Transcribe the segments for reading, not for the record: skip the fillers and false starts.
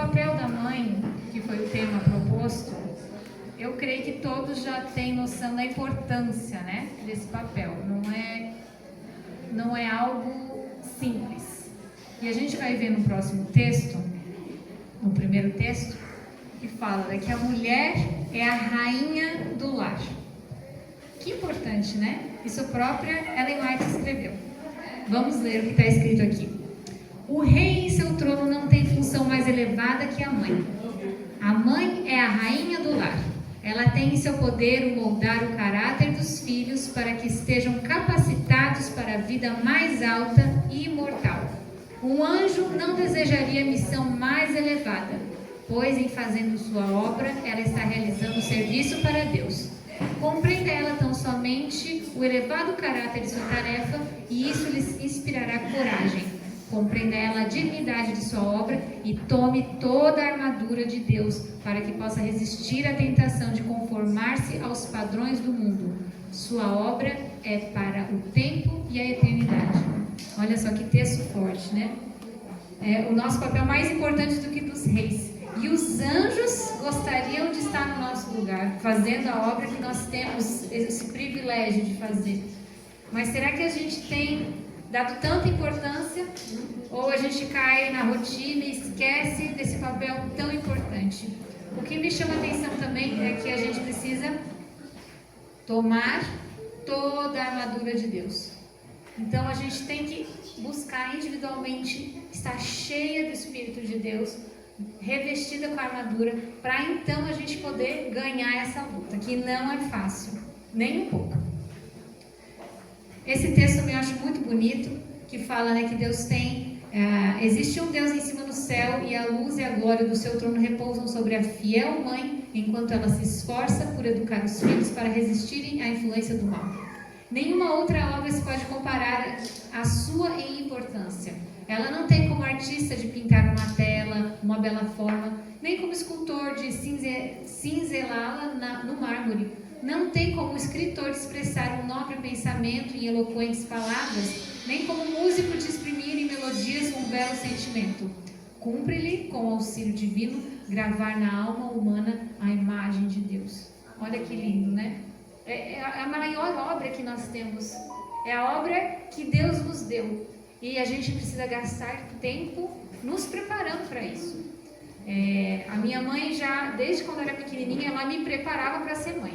papel da mãe, que foi o tema proposto, eu creio que todos já têm noção da importância, né, desse papel. Não é algo simples. E a gente vai ver no próximo texto, no primeiro texto, que fala que a mulher é a rainha do lar. Que importante, né? Isso própria Ellen White escreveu. Vamos ler o que está escrito aqui. O rei em seu trono não tem função mais elevada que a mãe. A mãe é a rainha do lar. Ela tem em seu poder o moldar o caráter dos filhos para que estejam capacitados para a vida mais alta e imortal. Um anjo não desejaria missão mais elevada, pois em fazendo sua obra, ela está realizando serviço para Deus. Compreenda ela tão somente o elevado caráter de sua tarefa e isso lhes inspirará coragem. Compreenda ela a dignidade de sua obra e tome toda a armadura de Deus para que possa resistir à tentação de conformar-se aos padrões do mundo. Sua obra é para o tempo e a eternidade. Olha só que texto forte, né? É o nosso papel mais importante do que dos reis. E os anjos gostariam de estar no nosso lugar, fazendo a obra que nós temos esse privilégio de fazer. Mas será que a gente tem dado tanta importância? Ou a gente cai na rotina e esquece desse papel tão importante? O que me chama a atenção também é que a gente precisa tomar toda a armadura de Deus. Então a gente tem que buscar individualmente estar cheia do Espírito de Deus, revestida com a armadura, para então a gente poder ganhar essa luta, que não é fácil, nem um pouco. Esse texto eu acho muito bonito, que fala, né, que Deus tem, existe um Deus em cima do céu e a luz e a glória do seu trono repousam sobre a fiel mãe, enquanto ela se esforça por educar os filhos para resistirem à influência do mal. Nenhuma outra obra se pode comparar à sua em importância. Ela não tem como artista de pintar uma tela, uma bela forma, nem como escultor de cinzelá-la no mármore. Não tem como escritor de expressar um nobre pensamento em eloquentes palavras, nem como músico de exprimir em melodias um belo sentimento. Cumpre-lhe, com o auxílio divino, gravar na alma humana a imagem de Deus. Olha que lindo, né? É a maior obra que nós temos. É a obra que Deus nos deu. E a gente precisa gastar tempo nos preparando para isso. A minha mãe já, desde quando eu era pequenininha, ela me preparava para ser mãe.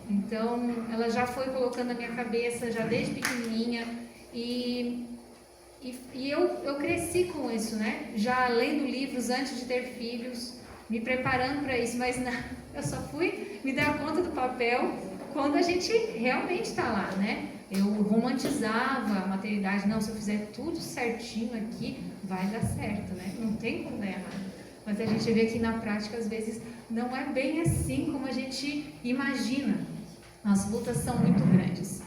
Então, ela já foi colocando na minha cabeça, já desde pequenininha. E eu cresci com isso, né? Já lendo livros antes de ter filhos, me preparando para isso. Mas não, eu só fui me dar conta do papel quando a gente realmente está lá, né? Eu romantizava a maternidade. Não, se eu fizer tudo certinho aqui, vai dar certo, né? Não tem como dar errado. Mas a gente vê que na prática, às vezes, não é bem assim como a gente imagina. As lutas são muito grandes.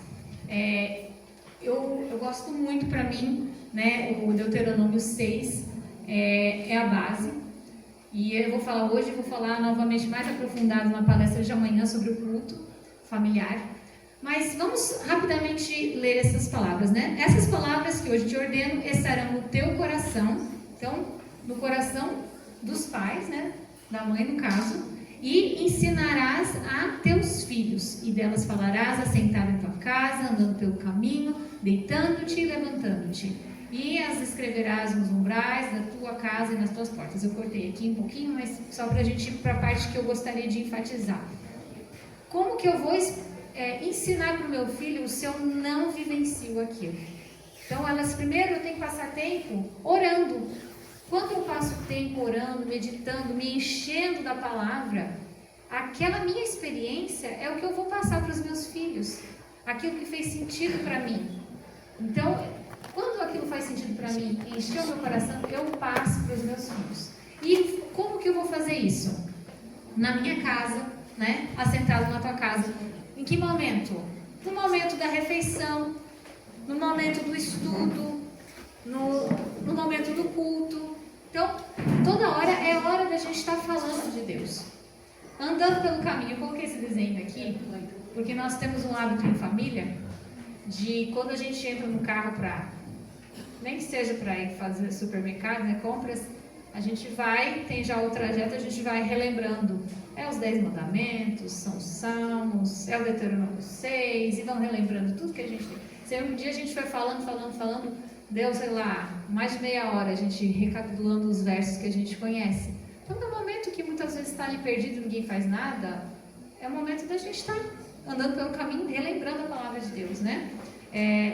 Eu gosto muito, para mim, né, o Deuteronômio 6 é a base. E eu vou falar hoje, vou falar novamente mais aprofundado na palestra de amanhã sobre o culto familiar. Mas vamos rapidamente ler essas palavras, né? Essas palavras que hoje te ordeno estarão no teu coração, então, no coração dos pais, né? Da mãe, no caso, e ensinarás a teus filhos, e delas falarás assentado em tua casa, andando pelo caminho, deitando-te e levantando-te, e as escreverás nos umbrais da tua casa e nas tuas portas. Eu cortei aqui um pouquinho, mas só para a gente ir para a parte que eu gostaria de enfatizar. Como que eu vou ensinar para o meu filho se eu não vivencio aquilo? Então, primeiro eu tenho que passar tempo orando. Quando eu passo tempo orando, meditando, me enchendo da palavra, aquela minha experiência é o que eu vou passar para os meus filhos. Aquilo que fez sentido para mim. Então, quando aquilo faz sentido para mim e encheu meu coração, eu passo para os meus filhos. E como que eu vou fazer isso? Na minha casa, né? Assentado na tua casa. Em que momento? No momento da refeição, no momento do estudo, no momento do culto. Então, toda hora é hora da gente estar falando de Deus. Andando pelo caminho. Eu coloquei esse desenho aqui, porque nós temos um hábito em família, de quando a gente entra no carro nem que seja para ir fazer supermercado, né, compras, a gente vai, tem já o trajeto, a gente vai relembrando. É os 10 mandamentos, são os salmos, é o Deuteronômio 6, e vão relembrando tudo que a gente tem. Se um dia a gente foi falando, deu, sei lá, mais de meia hora, a gente recapitulando os versos que a gente conhece. Então, no momento que muitas vezes está ali perdido e ninguém faz nada, é o momento da gente estar andando pelo caminho, relembrando a palavra de Deus, né?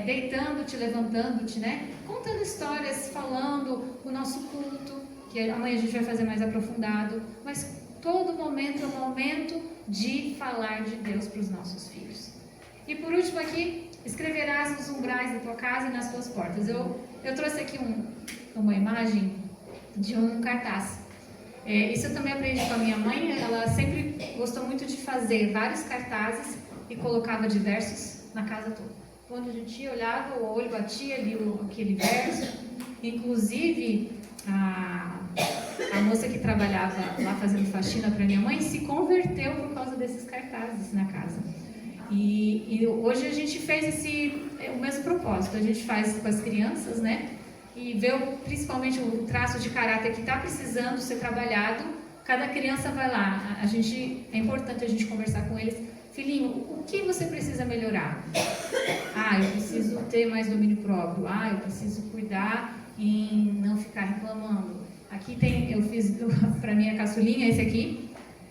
Deitando-te, levantando-te, né? Contando histórias, falando o nosso culto, que amanhã a gente vai fazer mais aprofundado, mas todo momento é um momento de falar de Deus para os nossos filhos. E por último aqui, escreverás nos umbrais da tua casa e nas tuas portas. Eu trouxe aqui uma imagem de um cartaz. Isso eu também aprendi com a minha mãe. Ela sempre gostou muito de fazer vários cartazes e colocava diversos na casa toda. Quando a gente olhava, o olho batia ali aquele verso. Inclusive, a moça que trabalhava lá fazendo faxina para minha mãe se converteu por causa desses cartazes na casa. E hoje a gente fez o mesmo propósito. A gente faz com as crianças, né? E vê principalmente o traço de caráter que está precisando ser trabalhado. Cada criança vai lá. É importante a gente conversar com eles. Filhinho, o que você precisa melhorar? Eu preciso ter mais domínio próprio. Eu preciso cuidar em não ficar reclamando. Aqui eu fiz para minha caçulinha esse aqui,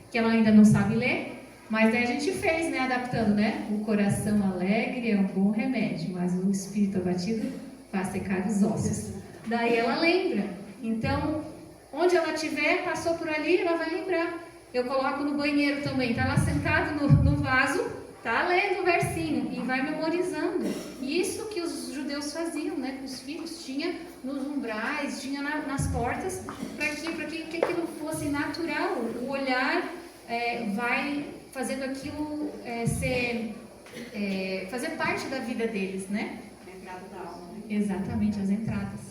que ela ainda não sabe ler. Mas daí a gente fez, né, adaptando, né? O coração alegre é um bom remédio, mas o espírito abatido faz secar os ossos. Daí ela lembra. Então, onde ela estiver, passou por ali, ela vai lembrar. Eu coloco no banheiro também, tá lá sentado no vaso, tá lendo o versinho e vai memorizando. Isso que os judeus faziam, né, com os filhos, tinha nos umbrais, tinha nas portas, para que aquilo fosse natural. O olhar vai fazendo aquilo fazer parte da vida deles, né? A entrada da alma, né? Exatamente, as entradas.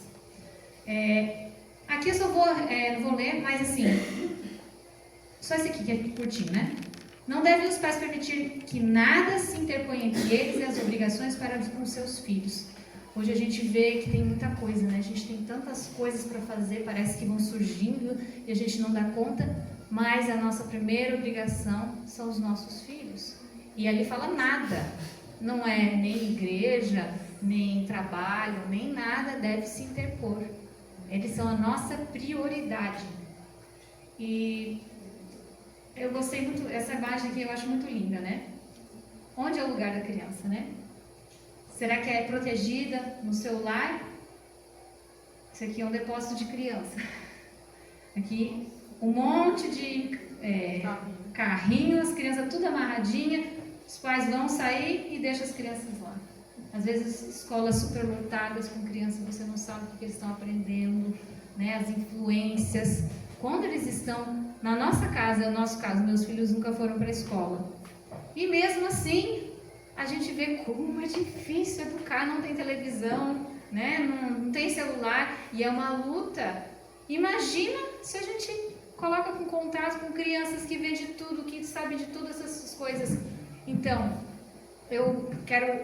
Aqui eu só não vou ler, mas assim, só esse aqui que é curtinho, né? Não devem os pais permitir que nada se interponha entre eles e as obrigações para com seus filhos. Hoje a gente vê que tem muita coisa, né? A gente tem tantas coisas para fazer, parece que vão surgindo e a gente não dá conta. Mas a nossa primeira obrigação são os nossos filhos. E ali fala nada. Não é nem igreja, nem trabalho, nem nada deve se interpor. Eles são a nossa prioridade. E eu gostei muito, essa imagem aqui eu acho muito linda, né? Onde é o lugar da criança, né? Será que é protegida no seu lar? Isso aqui é um depósito de criança. Aqui um monte de carrinho, as crianças tudo amarradinha, os pais vão sair e deixam as crianças lá. Às vezes escolas super lotadas com crianças, você não sabe o que eles estão aprendendo, né? As influências. Quando eles estão na nossa casa, no nosso caso, meus filhos nunca foram para a escola. E mesmo assim, a gente vê como é difícil educar, não tem televisão, né? Não tem celular, e é uma luta. Imagina se a gente coloca com contato com crianças que vê de tudo, que sabem de todas essas coisas. Então, eu quero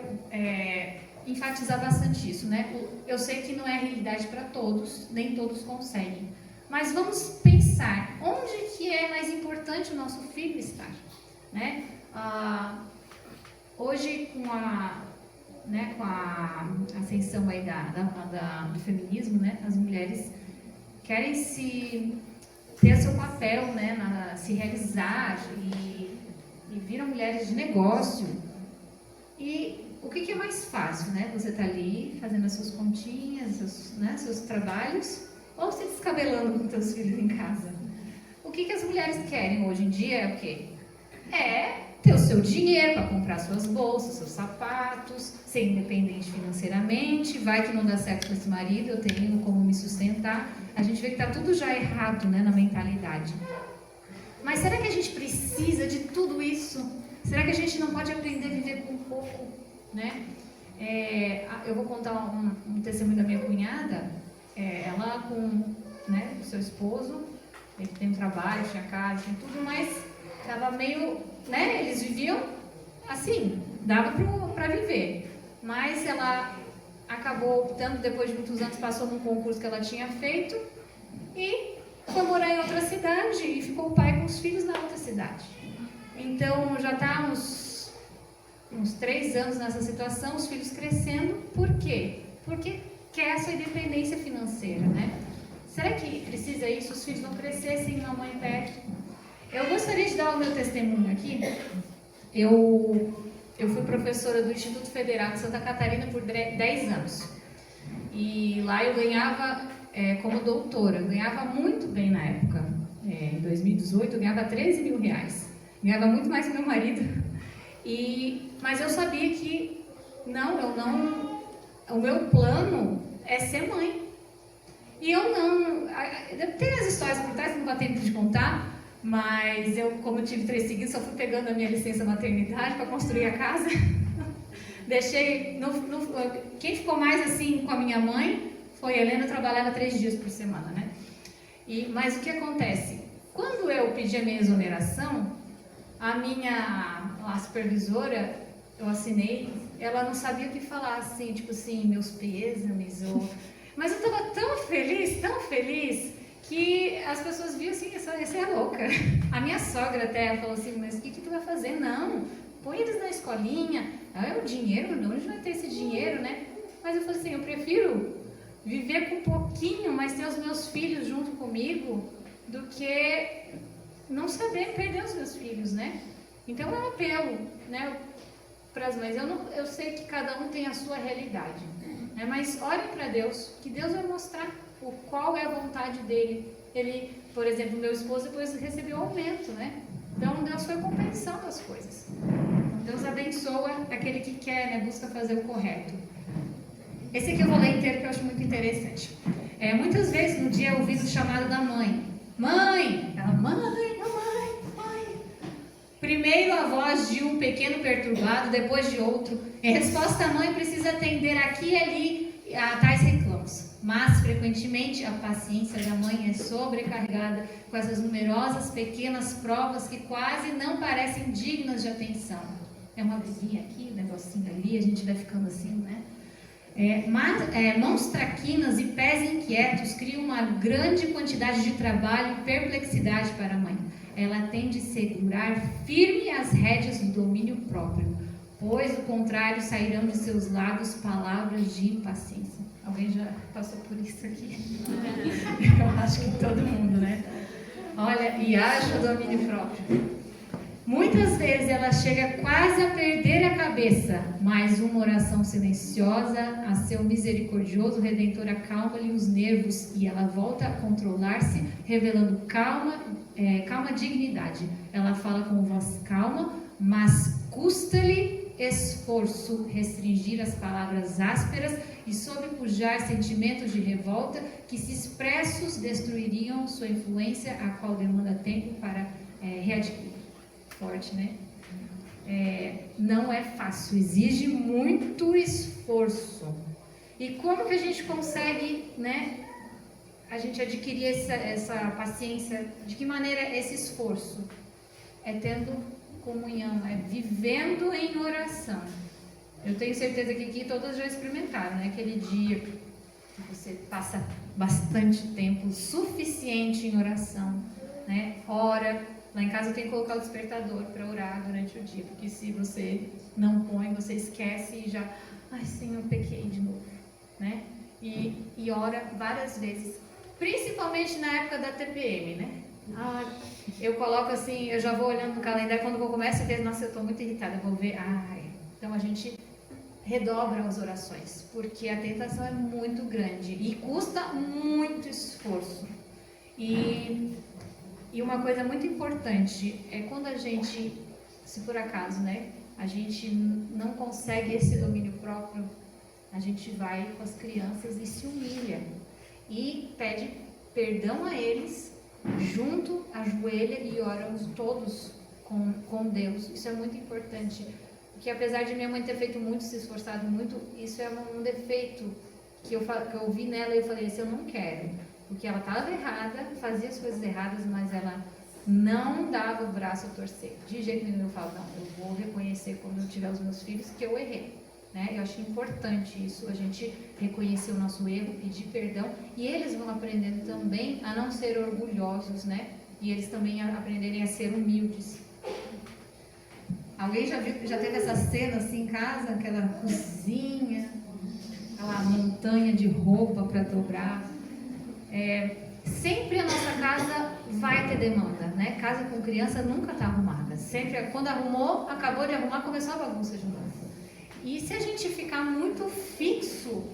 enfatizar bastante isso, né? Eu sei que não é realidade para todos, nem todos conseguem. Mas vamos pensar, onde que é mais importante o nosso filho estar, né? Hoje, com a ascensão aí do feminismo, né? As mulheres querem ter seu papel, né? Se realizar e viram mulheres de negócio. E o que é mais fácil, né? Você tá ali fazendo as suas continhas, seus trabalhos, ou se descabelando com seus filhos em casa. O que as mulheres querem hoje em dia é o quê? Ter o seu dinheiro para comprar suas bolsas, seus sapatos, ser independente financeiramente. Vai que não dá certo com esse marido, eu tenho como me sustentar. A gente vê que está tudo já errado, né, na mentalidade. Mas será que a gente precisa de tudo isso? Será que a gente não pode aprender a viver com pouco, né? Eu vou contar um testemunho da minha cunhada. Ela com o seu esposo, ele tem um trabalho, tinha casa, tinha tudo, mas estava meio, né? Eles viviam assim, dava para viver. Mas ela acabou optando, depois de muitos anos, passou num concurso que ela tinha feito e foi morar em outra cidade e ficou o pai com os filhos na outra cidade. Então, já está uns 3 anos nessa situação, os filhos crescendo. Por quê? Porque quer essa independência financeira, né? Será que precisa isso? Os filhos vão crescer sem mamãe perto? Eu gostaria de dar o meu testemunho aqui. Eu fui professora do Instituto Federal de Santa Catarina por 10 anos. E lá eu ganhava, como doutora, eu ganhava muito bem na época. Em 2018 eu ganhava 13 mil reais. Ganhava muito mais que meu marido. Mas eu sabia que o meu plano é ser mãe. E eu não... Tem as histórias por trás que não dá tempo de contar, mas eu, como tive 3 seguidos, só fui pegando a minha licença maternidade para construir a casa. Deixei... Quem ficou mais assim com a minha mãe foi a Helena, trabalhava 3 dias por semana, né? Mas o que acontece? Quando eu pedi a minha exoneração, a supervisora, eu assinei, ela não sabia o que falar, assim, tipo assim, meus pêsames, mas eu estava tão feliz, que as pessoas viam assim, essa é louca. A minha sogra até falou assim, mas o que tu vai fazer? Não, põe eles na escolinha, é o dinheiro, de onde vai ter esse dinheiro, né? Mas eu falei assim, eu prefiro viver com pouquinho, mas ter os meus filhos junto comigo, do que não saber perder os meus filhos, né? Então é um apelo, né, para as mães. Eu sei que cada um tem a sua realidade, né? Mas olhem para Deus, que Deus vai mostrar qual é a vontade dele. Ele, por exemplo, meu esposo depois recebeu aumento, né? Então Deus foi compensando as coisas. Deus abençoa aquele que quer, né, busca fazer o correto. Esse aqui eu vou ler inteiro, que eu acho muito interessante. Muitas vezes no dia eu ouvi o chamado da mãe. Mãe! Ela, mãe! Primeiro a voz de um pequeno perturbado, depois de outro. Em resposta, a mãe precisa atender aqui e ali a tais reclamos. Mas, frequentemente, a paciência da mãe é sobrecarregada com essas numerosas pequenas provas que quase não parecem dignas de atenção. É uma vizinha aqui, um negocinho ali, a gente vai ficando assim, né? Mãos traquinas e pés inquietos criam uma grande quantidade de trabalho e perplexidade para a mãe. Ela tem de segurar firme as rédeas do domínio próprio, pois, do contrário, sairão de seus lábios palavras de impaciência. Alguém já passou por isso aqui? Eu acho que todo mundo, né? Olha, e haja o domínio próprio. Muitas vezes ela chega quase a perder a cabeça, mas uma oração silenciosa a seu misericordioso Redentor acalma-lhe os nervos e ela volta a controlar-se, revelando calma dignidade. Ela fala com voz calma, mas custa-lhe esforço restringir as palavras ásperas e sobrepujar sentimentos de revolta que, se expressos, destruiriam sua influência, a qual demanda tempo para readquirir. Forte, né? Não é fácil, exige muito esforço. E como que a gente consegue, né, a gente adquirir essa paciência? De que maneira esse esforço? É tendo comunhão, é vivendo em oração. Eu tenho certeza que aqui todas já experimentaram, né? Aquele dia que você passa bastante tempo suficiente em oração, né? Ora. Lá em casa eu tenho que colocar o despertador para orar durante o dia, porque se você não põe, você esquece e já, ai Senhor, pequei de novo, né? E ora várias vezes, principalmente na época da TPM, né? Eu coloco assim, eu já vou olhando no calendário, quando eu começo a ver, nossa, eu estou muito irritada, eu vou ver, então a gente redobra as orações, porque a tentação é muito grande e custa muito esforço. E uma coisa muito importante é quando a gente, se por acaso, né, a gente não consegue esse domínio próprio, a gente vai com as crianças e se humilha e pede perdão a eles, junto, ajoelha e oramos todos com Deus. Isso é muito importante, porque apesar de minha mãe ter feito muito, se esforçado muito, isso é um defeito que eu ouvi nela e eu falei assim, eu não quero. Porque ela estava errada, fazia as coisas erradas, mas ela não dava o braço a torcer. De jeito nenhum eu falo, não, eu vou reconhecer quando eu tiver os meus filhos que eu errei, né? Eu acho importante isso, a gente reconhecer o nosso erro, pedir perdão, e eles vão aprendendo também a não ser orgulhosos, né? E eles também aprenderem a ser humildes. Alguém já teve essa cena assim em casa, aquela cozinha, aquela montanha de roupa para dobrar? Sempre a nossa casa vai ter demanda, né? Casa com criança nunca está arrumada. Sempre, quando arrumou, acabou de arrumar, começou a bagunça de novo. E se a gente ficar muito fixo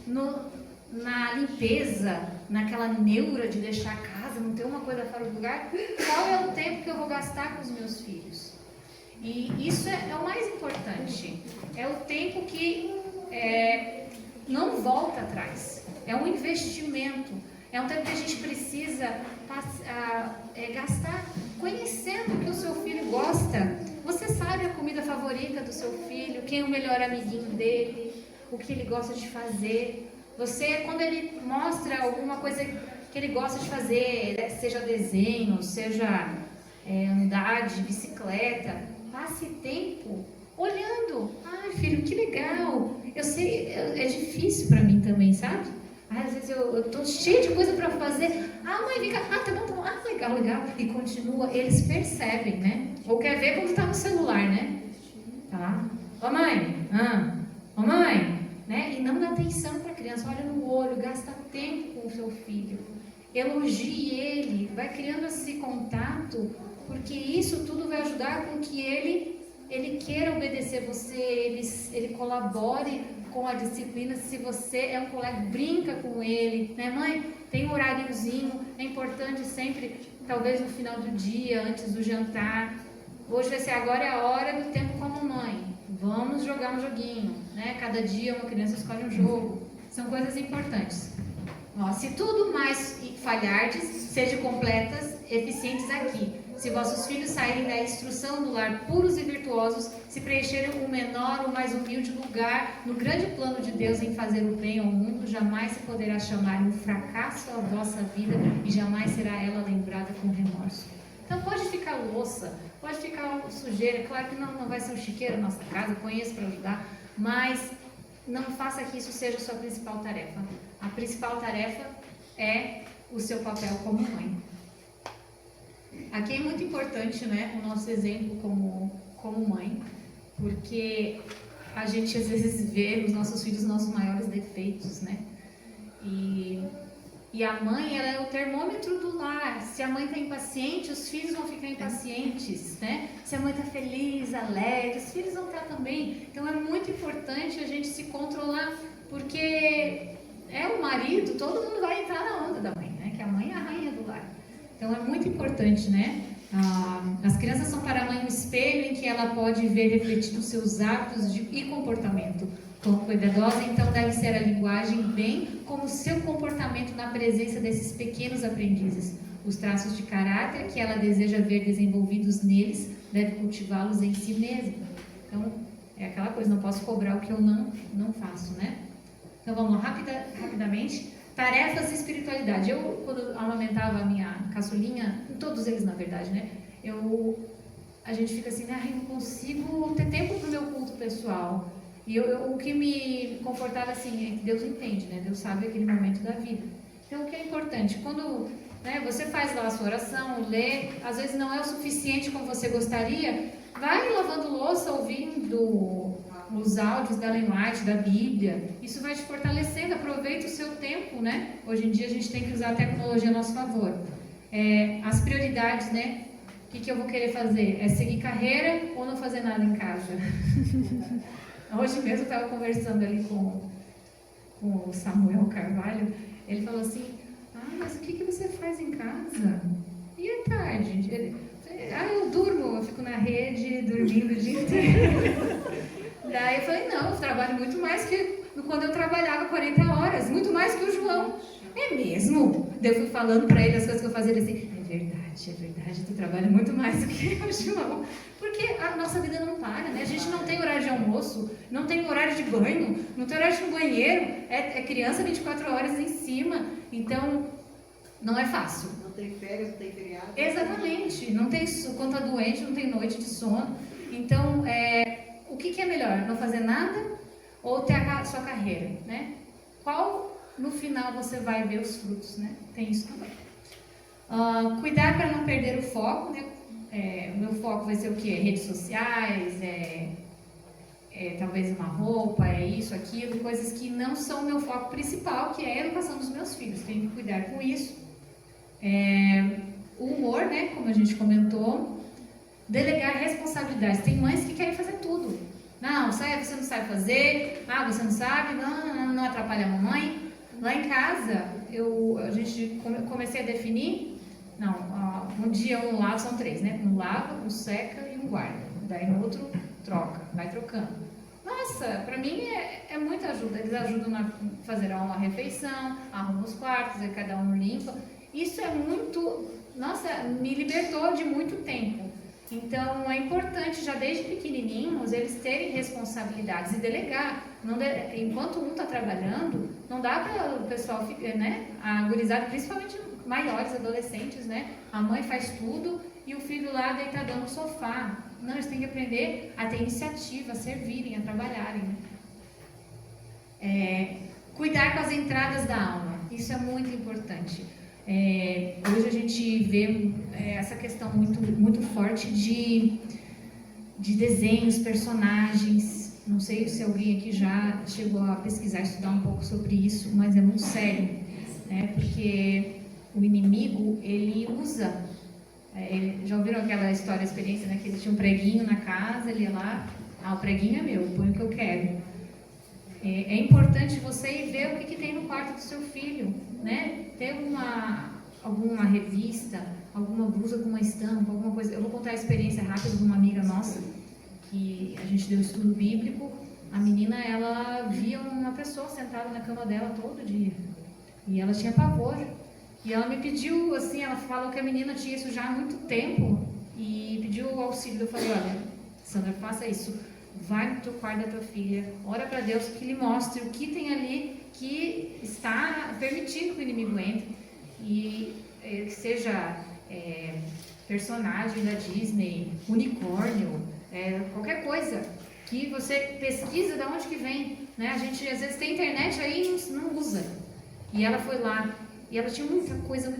na limpeza, naquela neura de deixar a casa, não ter uma coisa fora do lugar, qual é o tempo que eu vou gastar com os meus filhos? E isso é o mais importante. É o tempo que não volta atrás. É um investimento. É um tempo que a gente precisa gastar conhecendo o que o seu filho gosta. Você sabe a comida favorita do seu filho, quem é o melhor amiguinho dele, o que ele gosta de fazer. Você, quando ele mostra alguma coisa que ele gosta de fazer, seja desenho, seja andar de bicicleta, passe tempo olhando. Ai, filho, que legal. Eu sei, é difícil para mim também, sabe? Às vezes eu tô cheia de coisa para fazer. Ah, mãe, vem cá. Ah, tá bom. Ah, legal. E continua. Eles percebem, né? Ou quer ver quando tá no celular, né? Tá lá. Ô mãe. Ô mãe. Né? E não dá atenção para a criança. Olha no olho, gasta tempo com o seu filho. Elogie ele. Vai criando esse contato. Porque isso tudo vai ajudar com que ele queira obedecer você. Ele colabore com a disciplina. Se você é um colega, brinca com ele, né, mãe? Tem um horáriozinho, é importante sempre, talvez no final do dia, antes do jantar. Hoje vai ser agora é a hora do tempo com a mamãe. Vamos jogar um joguinho, né? Cada dia uma criança escolhe um jogo. São coisas importantes. Ó, se tudo mais falhardes, sejam completas, eficientes aqui. Se vossos filhos saírem da instrução do lar puros e virtuosos, se preencherem o menor ou mais humilde lugar no grande plano de Deus em fazer o bem ao mundo, jamais se poderá chamar um fracasso a vossa vida e jamais será ela lembrada com remorso. Então pode ficar louça, pode ficar sujeira, claro que não vai ser um chiqueiro na nossa casa, conheço para ajudar, mas não faça que isso seja a sua principal tarefa. A principal tarefa é o seu papel como mãe. Aqui é muito importante, né, o nosso exemplo como mãe, porque a gente às vezes vê nos nossos filhos os nossos maiores defeitos, né? E a mãe, ela é o termômetro do lar. Se a mãe está impaciente, os filhos vão ficar impacientes, né? Se a mãe está feliz, alegre, os filhos vão estar também. Então é muito importante a gente se controlar, porque o marido, todo mundo vai entrar na onda da mãe, né? Que a mãe é a rainha do lar. Então é muito importante, né? As crianças são para a mãe um espelho em que ela pode ver refletidos seus hábitos e comportamento. Como cuidadosa, então, deve ser a linguagem, bem como o seu comportamento na presença desses pequenos aprendizes. Os traços de caráter que ela deseja ver desenvolvidos neles, deve cultivá-los em si mesma. Então, é aquela coisa, não posso cobrar o que eu não faço, né? Então, vamos lá, rapidamente. Tarefas e espiritualidade. Eu, quando amamentava a minha caçulinha, todos eles, na verdade, né? A gente fica assim, eu não consigo ter tempo para o meu culto pessoal. E o que me confortava assim é que Deus entende, né? Deus sabe aquele momento da vida. Então, o que é importante? Quando você faz lá a sua oração, lê, às vezes não é o suficiente como você gostaria, vai lavando louça, ouvindo os áudios da Ellen White, da Bíblia. Isso vai te fortalecendo, aproveita o seu tempo, né? Hoje em dia a gente tem que usar a tecnologia a nosso favor. As prioridades, né? O que eu vou querer fazer? É seguir carreira ou não fazer nada em casa? Hoje mesmo eu estava conversando ali com o Samuel Carvalho. Ele falou assim, mas o que você faz em casa? E à tarde? Eu durmo, eu fico na rede, dormindo o dia inteiro. Daí eu falei, não, eu trabalho muito mais que quando eu trabalhava 40 horas, muito mais que o João. É mesmo? Daí eu fui falando para ele as coisas que eu fazia, ele assim, é verdade, tu trabalha muito mais do que o João. Porque a nossa vida não para, né? A gente não tem horário de almoço, não tem horário de banho, não tem horário de ir no banheiro, é criança 24 horas em cima, então não é fácil. Não tem férias, não tem feriado. Exatamente, não tem, quando tá doente, não tem noite de sono. Então, o que é melhor? Não fazer nada ou ter a sua carreira, né? Qual no final você vai ver os frutos, né? Tem isso também. Cuidar para não perder o foco, né? O meu foco vai ser o quê? Redes sociais, talvez uma roupa, isso, aquilo, coisas que não são o meu foco principal, que é a educação dos meus filhos. Tenho que cuidar com isso. O humor, né? Como a gente comentou. Delegar responsabilidades. Tem mães que querem fazer tudo. Não, você não sabe fazer. Você não sabe. Não atrapalha a mamãe. Lá em casa, comecei a definir. Um dia um lava, são 3, né? Um lava, um seca e um guarda. Daí no outro troca, vai trocando. Nossa, pra mim é muita ajuda. Eles ajudam a fazer uma refeição, arrumam os quartos, aí cada um limpa. Isso é muito... Nossa, me libertou de muito tempo. Então, é importante, já desde pequenininhos, eles terem responsabilidades e delegar. Enquanto um está trabalhando, não dá para o pessoal ficar, né? A gurizada, principalmente maiores, adolescentes, né? A mãe faz tudo e o filho lá deitadão no sofá. Não, eles têm que aprender a ter iniciativa, a servirem, a trabalharem. Cuidar com as entradas da alma. Isso é muito importante. Hoje a gente vê essa questão muito, muito forte de desenhos, personagens. Não sei se alguém aqui já chegou a pesquisar, estudar um pouco sobre isso, mas é muito sério, né? Porque o inimigo, ele usa... já ouviram aquela história, experiência, né? Que ele tinha um preguinho na casa, ele ia lá, o preguinho é meu, põe o que eu quero. É importante você ir ver o que tem no quarto do seu filho, né? Ter alguma revista, alguma blusa com uma estampa, alguma coisa. Eu vou contar a experiência rápida de uma amiga nossa, que a gente deu estudo bíblico. A menina, ela via uma pessoa sentada na cama dela todo dia. E ela tinha pavor. E ela me pediu, assim, ela falou que a menina tinha isso já há muito tempo e pediu o auxílio. Eu falei, olha, Sandra, faça isso. Vai no teu quarto da tua filha, ora para Deus que lhe mostre o que tem ali que está permitindo que o inimigo entre. E que seja personagem da Disney, unicórnio, qualquer coisa que você pesquisa de onde que vem, né? A gente às vezes tem internet aí e não usa. E ela foi lá e ela tinha muita coisa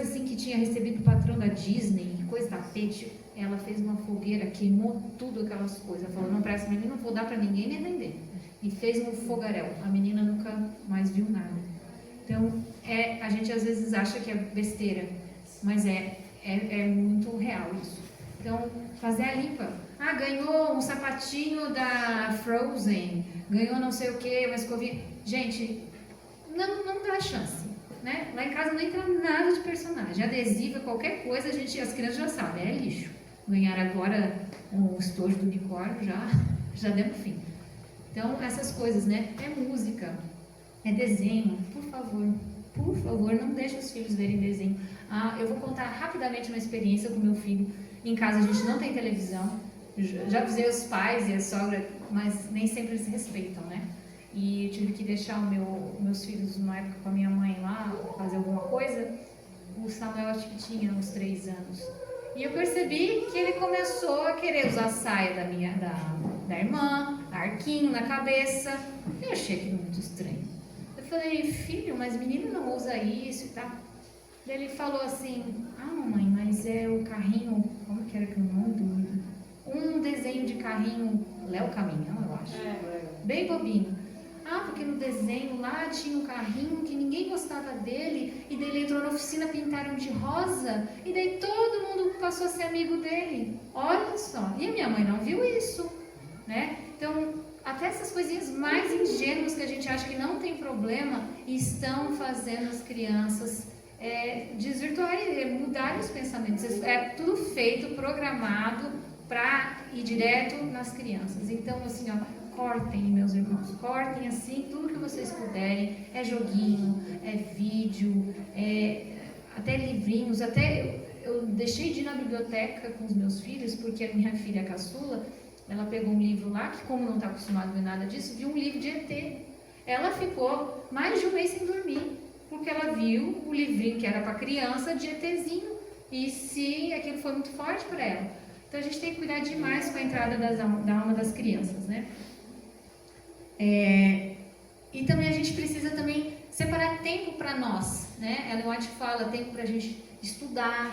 assim que tinha recebido do patrão da Disney, coisa tapete. Ela fez uma fogueira, queimou tudo aquelas coisas. Ela falou, não presta, menina, não vou dar para ninguém nem vender. E fez um fogaréu. A menina nunca mais viu nada. Então, a gente às vezes acha que é besteira, mas é muito real isso. Então, fazer a limpa. Ganhou um sapatinho da Frozen, ganhou não sei o que, uma escovinha. Gente, não dá chance. Né? Lá em casa não entra nada de personagem. Adesivo, qualquer coisa, as crianças já sabem, é lixo. Ganhar agora um estojo do unicórnio, já deu no fim. Então, essas coisas, né? É música, é desenho. Por favor, não deixe os filhos verem desenho. Eu vou contar rapidamente uma experiência com meu filho. Em casa a gente não tem televisão. Já avisei os pais e a sogra, mas nem sempre eles respeitam, né? E eu tive que deixar meus filhos numa época com a minha mãe lá, fazer alguma coisa. O Samuel acho que tinha uns 3 anos. E eu percebi que ele começou a querer usar a saia da irmã, arquinho na cabeça. Eu achei aquilo muito estranho. Eu falei, filho, mas menino não usa isso e tal. Daí ele falou assim, mamãe, mas é o carrinho, como que era que o nome do... Um desenho de carrinho, Léo Caminhão, eu acho. Bem bobinho. Porque no desenho lá tinha um carrinho que ninguém gostava dele, e daí ele entrou na oficina, pintaram de rosa, e daí todo mundo passou a ser amigo dele. Olha só, e a minha mãe não viu isso, né? Então, até essas coisinhas mais ingênuas que a gente acha que não tem problema, estão fazendo as crianças desvirtuarem, mudarem os pensamentos. É tudo feito, programado para ir direto nas crianças. Então, assim, cortem, meus irmãos, cortem assim tudo que vocês puderem. É joguinho, é vídeo, até livrinhos. Até eu deixei de ir na biblioteca com os meus filhos, porque a minha filha caçula, ela pegou um livro lá, que como não está acostumada a ver nada disso, viu um livro de ET. Ela ficou mais de um mês sem dormir, porque ela viu o livrinho que era para criança de ETzinho. E se aquilo foi muito forte para ela. Então a gente tem que cuidar demais com a entrada da alma das crianças, né? E também a gente precisa também separar tempo para nós, né? Ellen White fala, tempo para a gente estudar,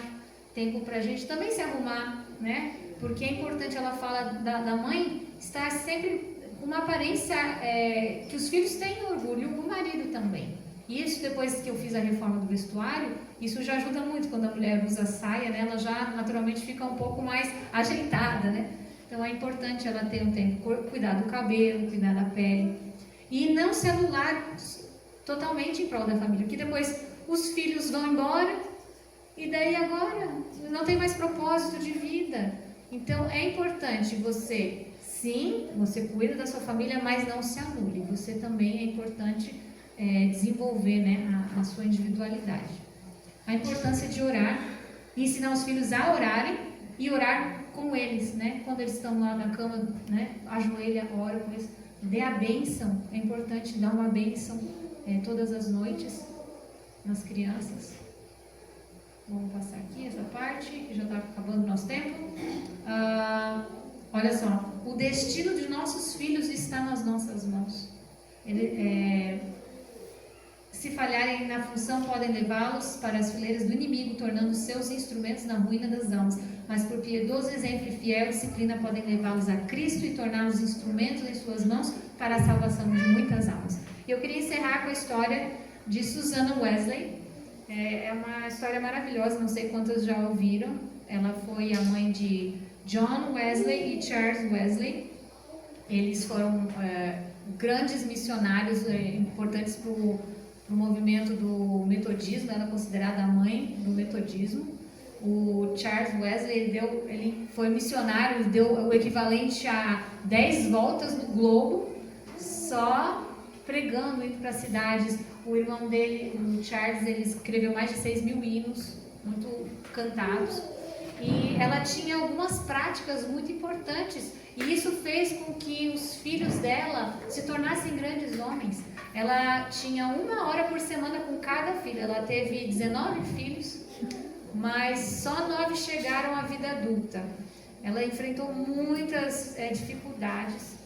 tempo para a gente também se arrumar, né? Porque é importante, ela fala da mãe estar sempre com uma aparência que os filhos têm orgulho, o marido também. E isso, depois que eu fiz a reforma do vestuário, isso já ajuda muito. Quando a mulher usa saia, né, ela já naturalmente fica um pouco mais ajeitada, né? Então é importante ela ter um tempo, cuidar do cabelo, cuidar da pele. E não se anular totalmente em prol da família. Porque depois os filhos vão embora e daí agora não tem mais propósito de vida. Então é importante você, sim, você cuida da sua família, mas não se anule. Você também é importante desenvolver, né, a sua individualidade. A importância de orar, ensinar os filhos a orarem e orar com eles, né? Quando eles estão lá na cama, né, ajoelha, ora com eles, dê a bênção. É importante dar uma bênção todas as noites nas crianças. Vamos passar aqui essa parte, que já está acabando o nosso tempo. Olha só, o destino de nossos filhos está nas nossas mãos. Se falharem na função, podem levá-los para as fileiras do inimigo, tornando seus instrumentos na ruína das almas. Mas por piedoso exemplo e fiel disciplina, podem levá-los a Cristo e torná-los instrumentos em suas mãos para a salvação de muitas almas. Eu queria encerrar com a história de Susanna Wesley. É uma história maravilhosa, não sei quantas já ouviram. Ela foi a mãe de John Wesley e Charles Wesley. Eles foram grandes missionários importantes para o movimento do metodismo. Ela é considerada a mãe do metodismo. O Charles Wesley ele foi missionário, deu o equivalente a 10 voltas no globo, só pregando, indo para cidades. O irmão dele, o Charles, ele escreveu mais de 6.000 hinos, muito cantados. E ela tinha algumas práticas muito importantes, e isso fez com que os filhos dela se tornassem grandes homens. Ela tinha 1 hora por semana com cada filho. Ela teve 19 filhos, mas só 9 chegaram à vida adulta. Ela enfrentou muitas dificuldades,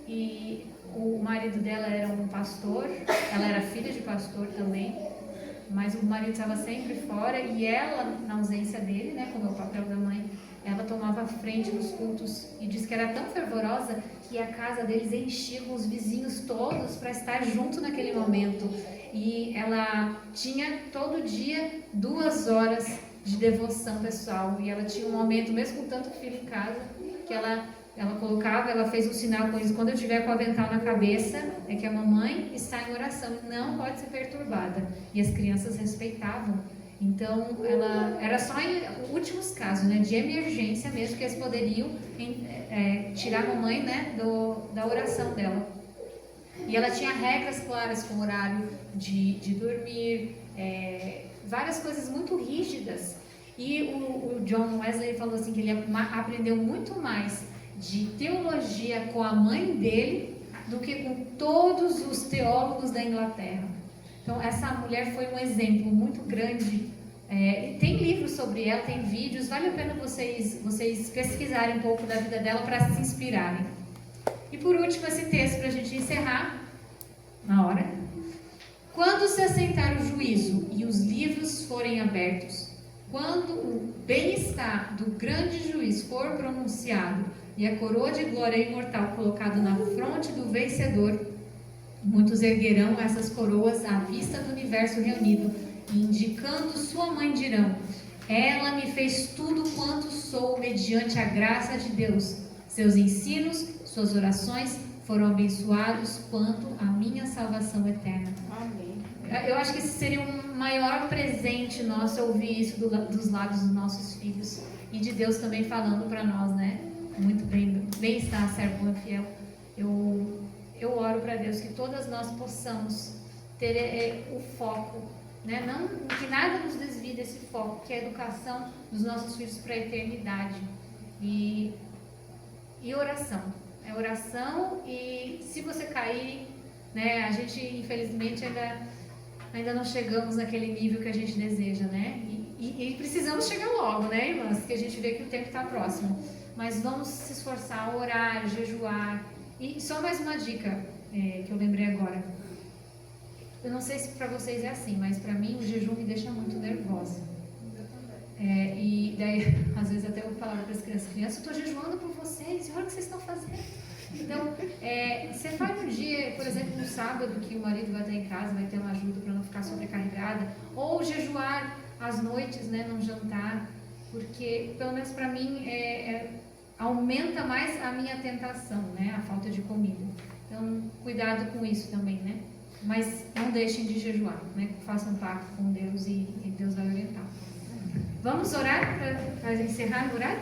e o marido dela era um pastor, ela era filha de pastor também, mas o marido estava sempre fora, e ela, na ausência dele, né, como é o papel da mãe, ela tomava frente nos cultos, e diz que era tão fervorosa que a casa deles enchia com os vizinhos todos para estar junto naquele momento. E ela tinha todo dia 2 horas de devoção pessoal, e ela tinha um momento, mesmo com tanto filho em casa, que ela colocava, ela fez um sinal com eles: quando eu tiver com o avental na cabeça, é que a mamãe está em oração e não pode ser perturbada. E as crianças respeitavam. Então, ela era só em últimos casos, né, de emergência mesmo, que eles poderiam tirar a mamãe, né, da oração dela. E ela tinha regras claras, com horário de dormir, várias coisas muito rígidas. E o John Wesley falou assim que ele aprendeu muito mais de teologia com a mãe dele do que com todos os teólogos da Inglaterra. Então essa mulher foi um exemplo muito grande. Tem livros sobre ela, tem vídeos, vale a pena vocês pesquisarem um pouco da vida dela para se inspirarem. E por último, esse texto para a gente encerrar na hora. Quando se assentar o juízo e os livros forem abertos, quando o bem-estar do grande juiz for pronunciado e a coroa de glória imortal colocada na fronte do vencedor, muitos erguerão essas coroas à vista do universo reunido, e indicando sua mãe dirão: ela me fez tudo quanto sou mediante a graça de Deus. Seus ensinos, suas orações foram abençoados quanto a minha salvação eterna. Amém. Eu acho que esse seria um maior presente nosso, ouvir isso dos lábios dos nossos filhos, e de Deus também falando para nós, né? Muito bem-estar, servo bom e fiel. Eu oro para Deus que todas nós possamos ter o foco, né? Não que nada nos desvie desse foco, que é a educação dos nossos filhos para a eternidade. E oração. Oração, e se você cair, né? A gente infelizmente ainda não chegamos naquele nível que a gente deseja, né? E precisamos chegar logo, né, irmãs? Que a gente vê que o tempo está próximo. Mas vamos se esforçar, orar, jejuar. E só mais uma dica: que eu lembrei agora. Eu não sei se para vocês é assim, mas para mim o jejum me deixa muito nervosa. E daí, às vezes até eu falava para as crianças, eu estou jejuando por vocês, olha o que vocês estão fazendo. Então, você faz um dia, por exemplo, no sábado, que o marido vai estar em casa, vai ter uma ajuda para não ficar sobrecarregada, ou jejuar às noites, né, num jantar, porque, pelo menos para mim, aumenta mais a minha tentação, né, a falta de comida. Então, cuidado com isso também, né? Mas não deixem de jejuar, né? Façam um pacto com Deus e Deus vai orientar. Vamos orar para encerrar o horário?